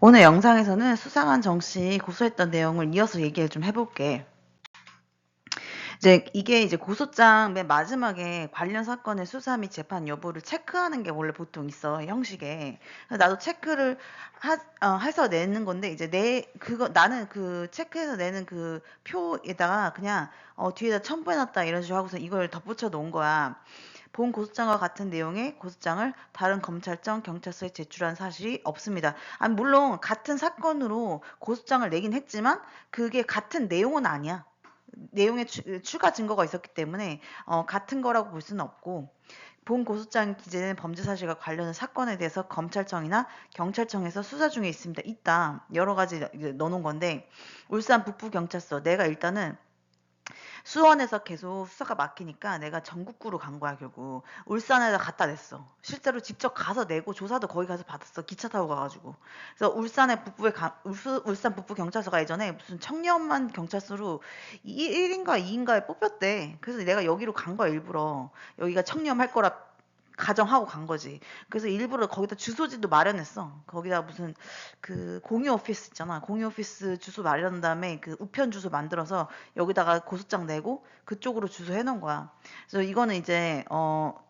오늘 영상에서는 수상한 정 씨 고소했던 내용을 이어서 얘기를 좀 해볼게. 이게 고소장 맨 마지막에 관련 사건의 수사 및 재판 여부를 체크하는 게 원래 보통 있어, 형식에. 그래서 나도 체크를 해서 내는 건데, 나는 그 체크해서 내는 그 표에다가 그냥, 뒤에다 첨부해놨다 이런 식으로 하고서 이걸 덧붙여 놓은 거야. 본 고소장과 같은 내용의 고소장을 다른 검찰청, 경찰서에 제출한 사실이 없습니다. 아니, 물론 같은 사건으로 고소장을 내긴 했지만 그게 같은 내용은 아니야. 내용에 추가 증거가 있었기 때문에 같은 거라고 볼 수는 없고, 본 고소장 기재된 범죄 사실과 관련된 사건에 대해서 검찰청이나 경찰청에서 수사 중에 있습니다. 있다. 여러 가지 넣어놓은 건데, 울산 북부경찰서, 내가 일단은 수원에서 계속 수사가 막히니까 내가 전국구로 간 거야, 결국. 울산에다 갖다 냈어. 실제로 직접 가서 내고 조사도 거기 가서 받았어. 기차 타고 가가지고. 그래서 울산 북부 경찰서가 예전에 무슨 청년만 경찰서로 1인가 2인가에 뽑혔대. 그래서 내가 여기로 간 거야, 일부러. 여기가 청렴할 거라 가정하고 간 거지. 그래서 일부러 거기다 주소지도 마련했어. 거기다 무슨 그 공유 오피스 있잖아. 공유 오피스 주소 마련한 다음에 그 우편 주소 만들어서 여기다가 고소장 내고 그쪽으로 주소 해놓은 거야. 그래서 이거는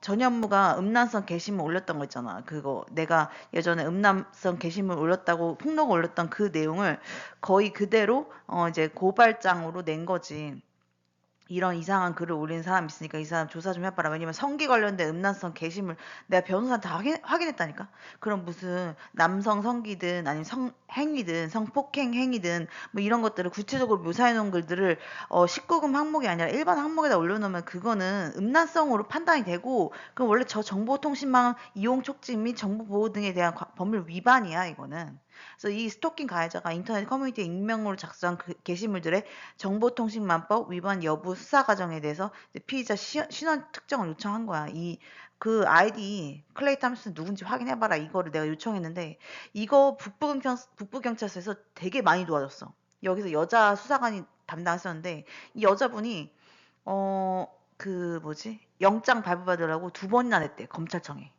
전 업무가 음란성 게시물 올렸던 거 있잖아. 그거 내가 예전에 음란성 게시물 올렸다고 폭로가 올렸던 그 내용을 거의 그대로 이제 고발장으로 낸 거지. 이런 이상한 글을 올리는 사람이 있으니까 이 사람 조사 좀 해봐라. 왜냐면 성기 관련된 음란성 게시물 내가 변호사한테 확인했다니까. 그럼 무슨 남성 성기든 아니면 성행위든 성폭행 행위든 뭐 이런 것들을 구체적으로 묘사해 놓은 글들을 19금 항목이 아니라 일반 항목에다 올려놓으면 그거는 음란성으로 판단이 되고, 그럼 원래 저 정보통신망 이용 촉진 및 정보보호 등에 대한 법률 위반이야, 이거는. 그래서 이 스토킹 가해자가 인터넷 커뮤니티에 익명으로 작성한 그 게시물들의 정보통신망법 위반 여부 수사 과정에 대해서 이제 피의자 신원 특정을 요청한 거야. 그 아이디 클레이 탐슨 누군지 확인해봐라, 이거를 내가 요청했는데, 이거 북부경찰서에서 되게 많이 도와줬어. 여기서 여자 수사관이 담당했었는데, 이 여자분이 그 뭐지, 영장 발부받으려고 2번이나 냈대, 검찰청에.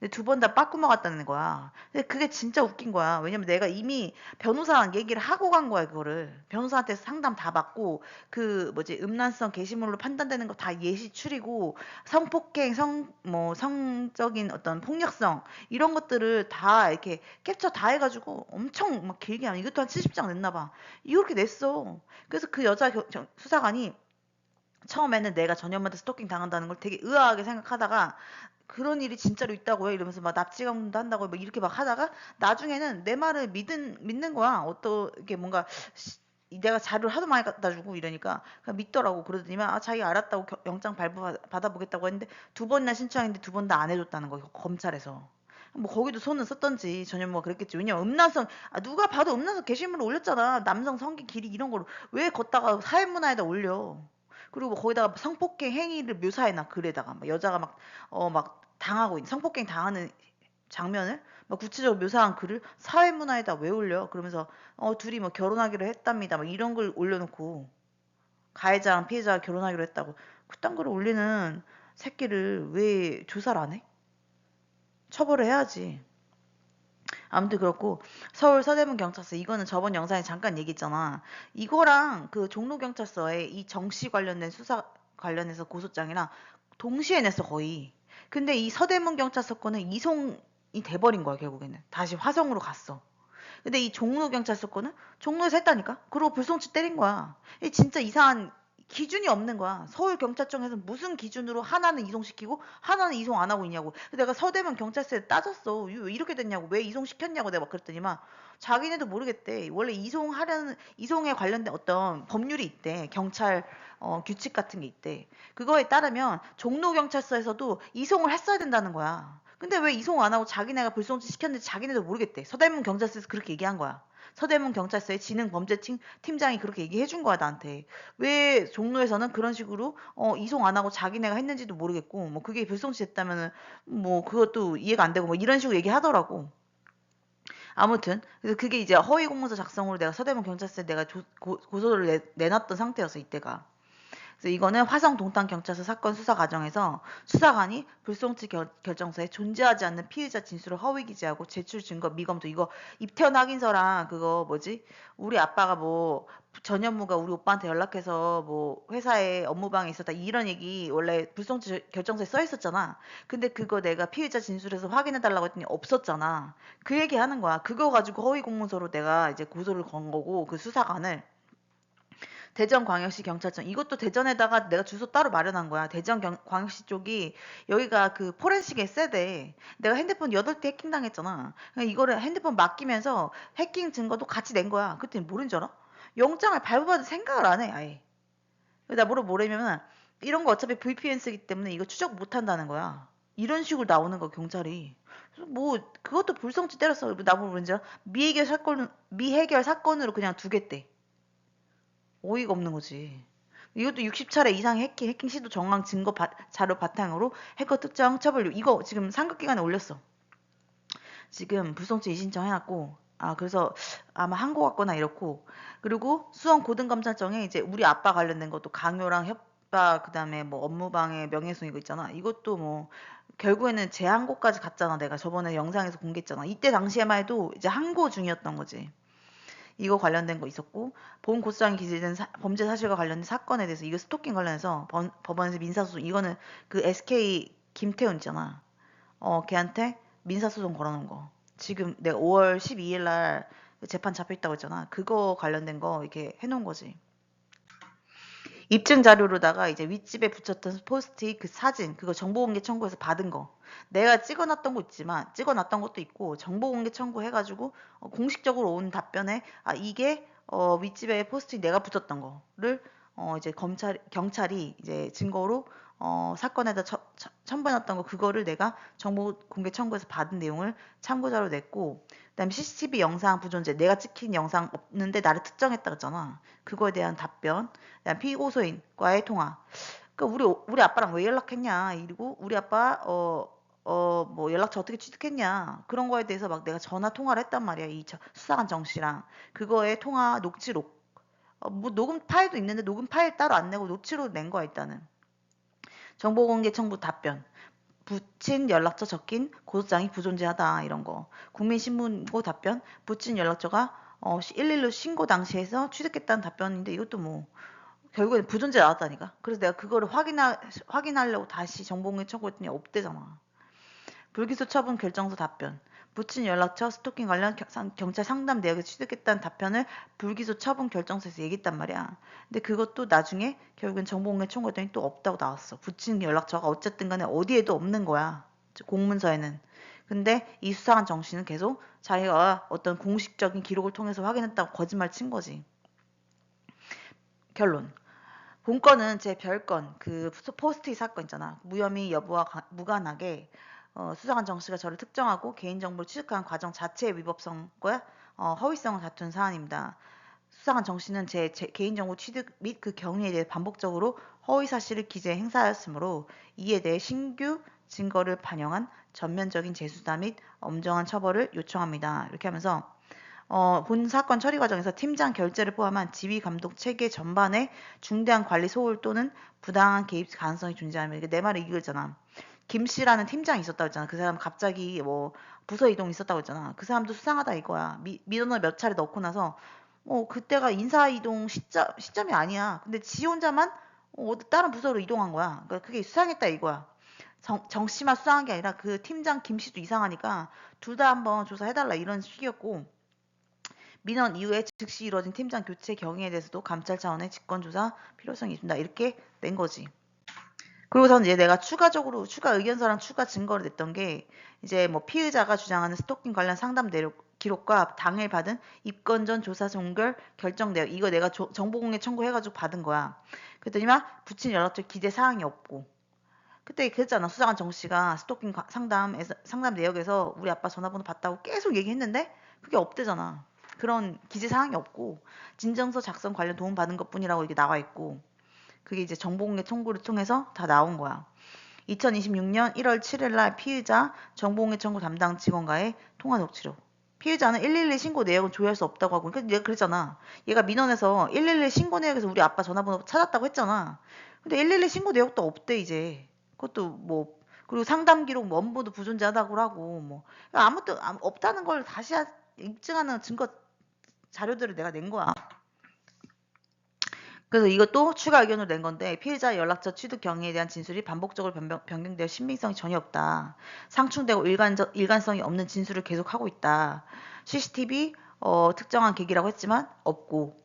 근데 2번 다 빠꾸 먹었다는 거야. 근데 그게 진짜 웃긴 거야. 왜냐면 내가 이미 변호사랑 얘기를 하고 간 거야, 그거를. 변호사한테 상담 다 받고, 그 뭐지, 음란성 게시물로 판단되는 거 다 예시 추리고, 성폭행, 성적인 어떤 폭력성, 이런 것들을 다 이렇게 캡처 다 해가지고 엄청 막 길게 이것도 한 70장 냈나 봐. 이렇게 냈어. 그래서 그 여자 수사관이 처음에는 내가 전현무한테 스토킹 당한다는 걸 되게 의아하게 생각하다가, 그런 일이 진짜로 있다고요? 이러면서 막 납치감도 한다고 막 이렇게 막 하다가 나중에는 내 말을 믿는 거야. 어떻게 뭔가 내가 자료를 하도 많이 갖다 주고 이러니까 그냥 믿더라고. 그러더니만 자기가 알았다고 영장 발부 받아보겠다고 했는데 2번이나 신청했는데 2번 다 안 해줬다는 거, 검찰에서. 뭐 거기도 손은 썼던지 전현무가 그랬겠지. 왜냐면 누가 봐도 음란성 게시물을 올렸잖아. 남성 성기 길이 이런 거를 왜 걷다가 사회문화에다 올려. 그리고 거기다가 성폭행 행위를 묘사해놔, 글에다가. 막 여자가 막 당하고 있는, 성폭행 당하는 장면을 막 구체적으로 묘사한 글을 사회문화에다 왜 올려? 그러면서 둘이 뭐 결혼하기로 했답니다, 막 이런 글 올려놓고, 가해자랑 피해자가 결혼하기로 했다고 그딴 글을 올리는 새끼를 왜 조사를 안 해? 처벌을 해야지. 아무튼 그렇고, 서울 서대문 경찰서, 이거는 저번 영상에 잠깐 얘기했잖아. 이거랑 그 종로경찰서에 이 정씨 관련된 수사 관련해서 고소장이랑 동시에 냈어, 거의. 근데 이 서대문 경찰서 거는 이송이 돼버린 거야, 결국에는. 다시 화성으로 갔어. 근데 이 종로경찰서 거는 종로에서 했다니까? 그리고 불송치 때린 거야. 이 진짜 이상한 기준이 없는 거야. 서울경찰청에서 무슨 기준으로 하나는 이송시키고 하나는 이송 안 하고 있냐고. 내가 서대문 경찰서에 따졌어. 왜 이렇게 됐냐고. 왜 이송시켰냐고 내가 막 그랬더니만 자기네도 모르겠대. 원래 이송에 관련된 어떤 법률이 있대. 경찰 규칙 같은 게 있대. 그거에 따르면 종로경찰서에서도 이송을 했어야 된다는 거야. 근데 왜 이송 안 하고 자기네가 불송치 시켰는지 자기네도 모르겠대. 서대문 경찰서에서 그렇게 얘기한 거야. 서대문 경찰서의 진흥범죄팀장이 그렇게 얘기해 준 거야, 나한테. 왜 종로에서는 그런 식으로 이송 안 하고 자기네가 했는지도 모르겠고, 뭐 그게 불송치 됐다면은 뭐 그것도 이해가 안 되고 뭐 이런 식으로 얘기하더라고. 아무튼 그래서 그게 이제 허위 공문서 작성으로 내가 서대문 경찰서에 내가 고소를 내놨던 상태였어, 이때가. 그래서 이거는 화성 동탄 경찰서 사건 수사 과정에서 수사관이 불송치 결정서에 존재하지 않는 피의자 진술을 허위 기재하고 제출 증거 미검토 이거 입퇴원 확인서랑 그거 뭐지? 우리 아빠가 뭐 전 업무가 우리 오빠한테 연락해서 뭐 회사에 업무방해 있었다 이런 얘기 원래 불송치 결정서에 써 있었잖아. 근데 그거 내가 피의자 진술에서 확인해 달라고 했더니 없었잖아. 그 얘기 하는 거야. 그거 가지고 허위 공문서로 내가 이제 고소를 건 거고 그 수사관을 대전광역시 경찰청 이것도 대전에다가 내가 주소 따로 마련한 거야. 광역시 쪽이 여기가 그 포렌식에 세대. 내가 핸드폰 8대 해킹당했잖아. 그러니까 이거를 핸드폰 맡기면서 해킹 증거도 같이 낸 거야. 그때 모른 줄 알아? 영장을 발부받을 생각을 안 해. 아예. 나 뭐냐면 이런 거 어차피 VPN 쓰기 때문에 이거 추적 못 한다는 거야. 이런 식으로 나오는 거 경찰이. 그래서 뭐 그것도 불성치 때렸어. 나보고 그런지 알아? 미해결 사건으로 그냥 두겠대. 어이가 없는 거지. 이것도 60차례 이상 해킹 시도 정황 증거 자료 바탕으로 해커 특정 처벌 이거 지금 상급기관에 올렸어. 지금 불송치 이신청 해놨고 그래서 아마 한 거 같거나 이렇고 그리고 수원 고등검찰청에 이제 우리 아빠 관련된 것도 강요랑 협박 그다음에 뭐 업무방해 명예훼손 이거 있잖아. 이것도 뭐 결국에는 재항고까지 갔잖아. 내가 저번에 영상에서 공개했잖아. 이때 당시에만 해도 이제 항고 중이었던 거지. 이거 관련된 거 있었고 보험고소장이 기재된 범죄 사실과 관련된 사건에 대해서 이거 스토킹 관련해서 법원에서 민사소송 이거는 그 SK 김태훈 있잖아. 걔한테 민사소송 걸어놓은 거. 지금 내가 5월 12일 날 재판 잡혀있다고 했잖아. 그거 관련된 거 이렇게 해놓은 거지. 입증 자료로다가 이제 윗집에 붙였던 포스트잇 그 사진 그거 정보공개 청구해서 받은 거 내가 찍어놨던 거 있지만 찍어놨던 것도 있고 정보공개 청구해가지고 공식적으로 온 답변에 이게 윗집에 포스트잇 내가 붙였던 거를 이제 경찰이 이제 증거로 사건에다 첨부해놨던 거 그거를 내가 정보공개 청구해서 받은 내용을 참고자로 냈고 그다음에 CCTV 영상 부존재 내가 찍힌 영상 없는데 나를 특정했다 그랬잖아. 그거에 대한 답변 그다음 피고소인과의 통화. 그러니까 우리 아빠랑 왜 연락했냐 이러고 우리 아빠 뭐 연락처 어떻게 취득했냐 그런 거에 대해서 막 내가 전화 통화를 했단 말이야 이 수사관 정 씨랑 그거의 통화 녹취록 뭐 녹음 파일도 있는데 녹음 파일 따로 안 내고 녹취록 낸 거야 일단은 정보공개 청구 답변 붙인 연락처 적힌 고소장이 부존재하다 이런 거 국민신문고 답변 붙인 연락처가 112 신고 당시에서 취득했다는 답변인데 이것도 뭐 결국엔 부존재 나왔다니까. 그래서 내가 그거를 확인하려고 다시 정보공개 청구했더니 없대잖아. 불기소 처분 결정서 답변. 붙인 연락처 스토킹 관련 경찰 상담 내역에 취득했다는 답변을 불기소 처분 결정서에서 얘기했단 말이야. 근데 그것도 나중에 결국엔 정보공개 청구했더니 또 없다고 나왔어. 붙인 연락처가 어쨌든 간에 어디에도 없는 거야. 공문서에는. 근데 이 수사관 정 씨는 계속 자기가 어떤 공식적인 기록을 통해서 확인했다고 거짓말 친 거지. 결론. 본건은 제 별건 그 포스트잇 사건 있잖아. 무혐의 여부와 무관하게 수사관 정 씨가 저를 특정하고 개인정보를 취득한 과정 자체의 위법성과 허위성을 다툰 사안입니다. 수사관 정 씨는 제 개인정보 취득 및 그 경위에 대해 반복적으로 허위 사실을 기재 행사하였으므로 이에 대해 신규 증거를 반영한 전면적인 재수사 및 엄정한 처벌을 요청합니다. 이렇게 하면서 본 사건 처리 과정에서 팀장 결재를 포함한 지휘 감독 체계 전반에 중대한 관리 소홀 또는 부당한 개입 가능성이 존재하면 내 말을 이거잖아. 김 씨라는 팀장이 있었다고 했잖아. 그 사람 갑자기 뭐 부서 이동 있었다고 했잖아. 그 사람도 수상하다 이거야. 민원을 몇 차례 넣고 나서 그때가 인사 이동 시점이 아니야. 근데 지 혼자만 다른 부서로 이동한 거야. 그러니까 그게 수상했다 이거야. 정 씨만 수상한 게 아니라 그 팀장 김 씨도 이상하니까 둘 다 한번 조사해달라 이런 식이었고 민원 이후에 즉시 이루어진 팀장 교체 경위에 대해서도 감찰 차원의 직권조사 필요성이 있습니다. 이렇게 낸 거지. 그리고선 이제 내가 추가 의견서랑 추가 증거를 냈던 게 이제 뭐 피의자가 주장하는 스토킹 관련 상담 내역 기록과 당일 받은 입건 전 조사 종결 결정 내역 이거 내가 정보공개 청구해가지고 받은 거야. 그랬더니만 붙인 연락처 기재 사항이 없고 그때 그랬잖아. 수사관 정 씨가 스토킹 상담 내역에서 우리 아빠 전화번호 봤다고 계속 얘기했는데 그게 없대잖아. 그런 기재 사항이 없고 진정서 작성 관련 도움 받은 것뿐이라고 이게 나와 있고 그게 이제 정보공개 청구를 통해서 다 나온 거야. 2026년 1월 7일 날 피의자 정보공개 청구 담당 직원과의 통화 녹취록. 피해자는 112 신고 내역은 조회할 수 없다고 하고, 그러니까 내가 그랬잖아. 얘가 민원에서 112 신고 내역에서 우리 아빠 전화번호 찾았다고 했잖아. 근데 112 신고 내역도 없대 이제. 그것도 뭐 그리고 상담 기록 뭐 업무도 부존재하다고 하고 뭐 그러니까 없다는 걸 다시 입증하는 증거 자료들을 내가 낸 거야. 그래서 이것도 추가 의견으로 낸 건데 피해자 연락처 취득 경위에 대한 진술이 반복적으로 변경되어 신빙성이 전혀 없다. 상충되고 일관성이 없는 진술을 계속하고 있다. CCTV 특정한 계기라고 했지만 없고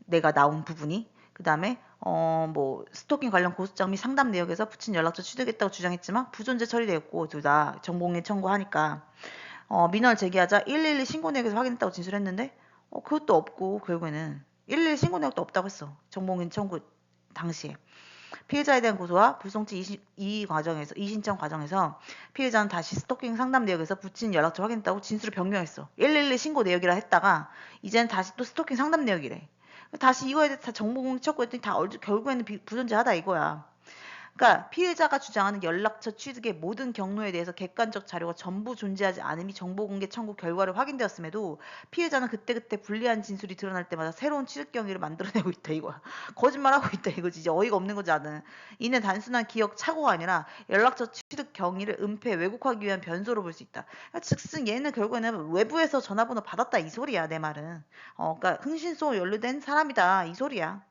내가 나온 부분이 그 다음에 뭐 스토킹 관련 고소장 및 상담 내역에서 부친 연락처 취득했다고 주장했지만 부존재 처리되었고 둘 다 정보공개 청구하니까 민원을 제기하자 112 신고 내역에서 확인했다고 진술했는데 그것도 없고 결국에는 112 신고 내역도 없다고 했어. 정보공개 청구 당시에. 피해자에 대한 고소와 불송치 이신청 과정에서 피해자는 다시 스토킹 상담 내역에서 부친 연락처 확인했다고 진술을 변경했어. 112 신고 내역이라 했다가 이제는 다시 또 스토킹 상담 내역이래. 다시 이거에 대해서 다 정보공개 청구했더니 다 결국에는 부존재하다 이거야. 그러니까 피해자가 주장하는 연락처 취득의 모든 경로에 대해서 객관적 자료가 전부 존재하지 않음이 정보공개 청구 결과로 확인되었음에도 피해자는 그때그때 불리한 진술이 드러날 때마다 새로운 취득 경위를 만들어내고 있다 이거야. 거짓말하고 있다 이거지. 이제 어이가 없는 거지 않은. 이는 단순한 기억 착오가 아니라 연락처 취득 경위를 은폐 왜곡하기 위한 변소로 볼 수 있다. 그러니까 즉슨 얘는 결국에는 외부에서 전화번호 받았다 이 소리야 내 말은. 그러니까 흥신소 연루된 사람이다 이 소리야.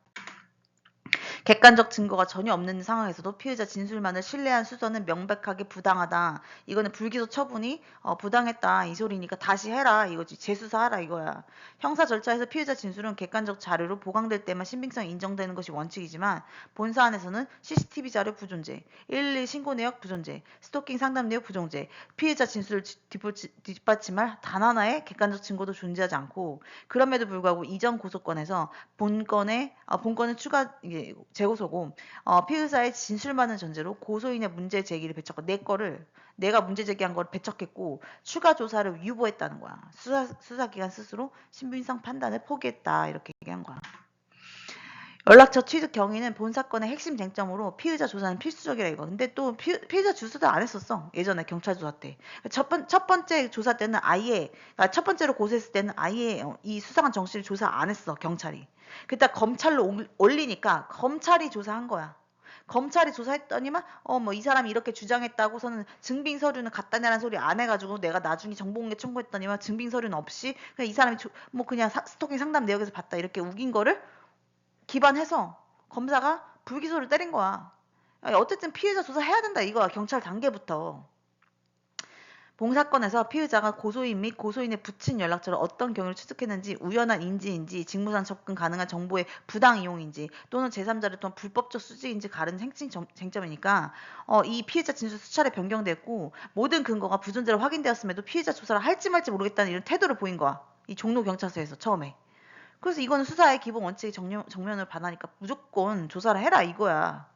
객관적 증거가 전혀 없는 상황에서도 피해자 진술만을 신뢰한 수사는 명백하게 부당하다. 이거는 불기소 처분이 부당했다. 이 소리니까 다시 해라. 이거지. 재수사하라 이거야. 형사 절차에서 피해자 진술은 객관적 자료로 보강될 때만 신빙성이 인정되는 것이 원칙이지만 본사안에서는 CCTV 자료 부존재, 112 신고 내역 부존재, 스토킹 상담 내역 부존재, 피해자 진술을 뒷받침할 단 하나의 객관적 증거도 존재하지 않고 그럼에도 불구하고 이전 고소건에서 본건은 추가 재고소고 피의자의 진술만은 전제로 고소인의 문제 제기를 배척하고 내가 문제 제기한 걸 배척했고 추가 조사를 유보했다는 거야. 수사기관 스스로 신빙성 판단을 포기했다 이렇게 얘기한 거야. 연락처 취득 경위는 본 사건의 핵심 쟁점으로 피의자 조사는 필수적이라 이거. 근데 또 피의자 주소도 안 했었어. 예전에 경찰 조사 때. 첫 번째 조사 때는 그러니까 첫 번째로 고소했을 때는 아예 이 수상한 정씨를 조사 안 했어. 경찰이. 그때 검찰로 올리니까 검찰이 조사한 거야. 검찰이 조사했더니만 뭐 이 사람이 이렇게 주장했다고서는 증빙 서류는 갖다 내라는 소리 안 해가지고 내가 나중에 정보공개 청구했더니만 증빙 서류는 없이 그냥 이 사람이 뭐 그냥 스토킹 상담 내역에서 봤다 이렇게 우긴 거를 기반해서 검사가 불기소를 때린 거야. 어쨌든 피해자 조사해야 된다 이거야. 경찰 단계부터. 본 사건에서 피의자가 고소인 및 고소인의 부친 연락처를 어떤 경위로 취득했는지 우연한 인지인지 직무상 접근 가능한 정보의 부당 이용인지 또는 제3자를 통한 불법적 수집인지 가른 핵심 쟁점이니까 이 피해자 진술 수차례 변경됐고 모든 근거가 부존재로 확인되었음에도 피해자 조사를 할지 말지 모르겠다는 이런 태도를 보인 거야. 이 종로경찰서에서 처음에. 그래서 이거는 수사의 기본 원칙이 정면으로 반하니까 무조건 조사를 해라 이거야.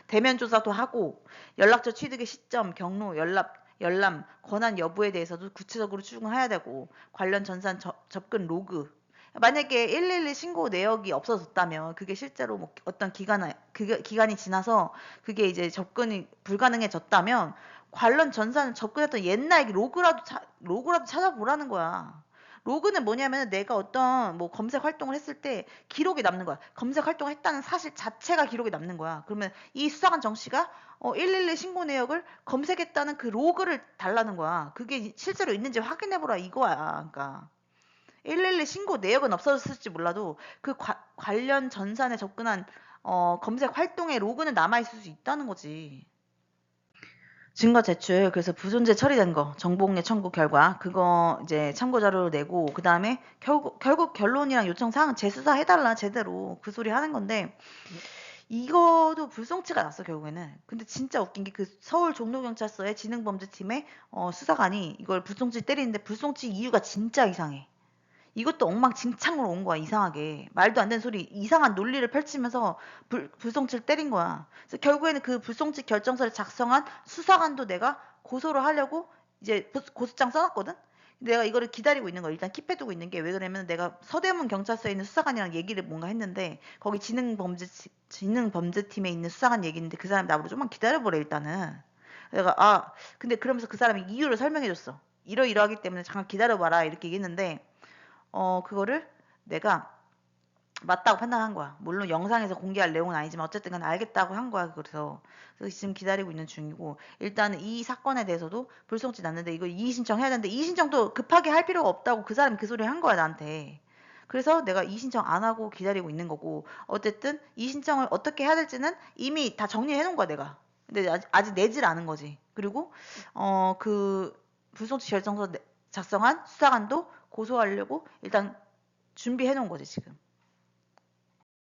대면 조사도 하고 연락처 취득의 시점, 경로, 열람, 권한 여부에 대해서도 구체적으로 추궁해야 되고 관련 전산 접근 로그 만약에 112 신고 내역이 없어졌다면 그게 실제로 뭐 어떤 기간이 지나서 그게 이제 접근이 불가능해졌다면 관련 전산 접근했던 옛날 로그라도 찾아보라는 거야. 로그는 뭐냐면 내가 어떤 뭐 검색 활동을 했을 때 기록이 남는 거야. 검색 활동을 했다는 사실 자체가 기록이 남는 거야. 그러면 이 수사관 정 씨가 112 신고 내역을 검색했다는 그 로그를 달라는 거야. 그게 실제로 있는지 확인해보라 이거야. 그러니까 112 신고 내역은 없어졌을지 몰라도 그 관련 전산에 접근한 검색 활동의 로그는 남아있을 수 있다는 거지. 증거 제출 그래서 부존재 처리된 거 정보공개 청구 결과 그거 이제 참고 자료로 내고 그 다음에 결국 결론이랑 요청 사항은 재수사 해달라 제대로 그 소리 하는 건데 이거도 불송치가 났어 결국에는. 근데 진짜 웃긴 게 그 서울 종로경찰서의 지능범죄팀의 수사관이 이걸 불송치 때리는데 불송치 이유가 진짜 이상해. 이것도 엉망진창으로 온 거야 이상하게. 말도 안 되는 소리 이상한 논리를 펼치면서 불송치를 때린 거야. 그래서 결국에는 그 불송치 결정서를 작성한 수사관도 내가 고소를 하려고 이제 고소장 써놨거든. 내가 이거를 기다리고 있는 거야. 일단 킵해두고 있는 게 왜 그러냐면 내가 서대문 경찰서에 있는 수사관이랑 얘기를 뭔가 했는데 거기 지능범죄팀에 있는 수사관 얘기인데 그 사람이 나보고 좀만 기다려보래 일단은. 내가 근데 그러면서 그 사람이 이유를 설명해줬어. 이러이러하기 때문에 잠깐 기다려봐라 이렇게 얘기했는데 그거를 내가 맞다고 판단한 거야. 물론 영상에서 공개할 내용은 아니지만 어쨌든 간 알겠다고 한 거야. 그래서 지금 기다리고 있는 중이고 일단은 이 사건에 대해서도 불송치 났는데 이거 이의 신청해야 되는데 이의 신청도 급하게 할 필요가 없다고 그 사람이 그 소리 한 거야 나한테. 그래서 내가 이의 신청 안 하고 기다리고 있는 거고 어쨌든 이의 신청을 어떻게 해야 될지는 이미 다 정리해 놓은 거야 내가. 근데 아직 내질 않은 거지. 그리고 그 불송치 결정서 작성한 수사관도 고소하려고 일단 준비해 놓은 거지 지금.